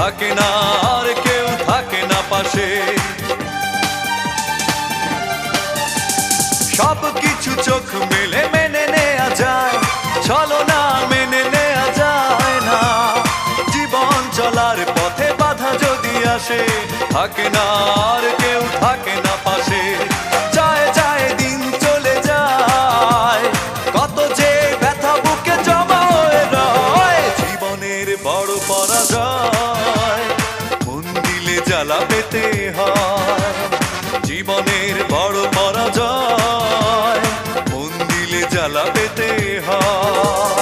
থাকে না, আর কেউ থাকে না পাশে। সব কিছু চোখ মেলে মেনে নেয়া যায়, চলো না মেনে নেয়া যায় না। জীবন চলার পথে বাধা যদি আসে, থাকে না, আর কেউ থাকে না পাশে। যায় যায় দিন চলে যায়, কত যে ব্যথা বুকে জমা হয়ে রয়। জীবনের বড় পরাজয়, মন দিলে জ্বালা পেতে হয়। জীবনের বড় পরাজয়, মন দিলে জ্বালা পেতে হয়।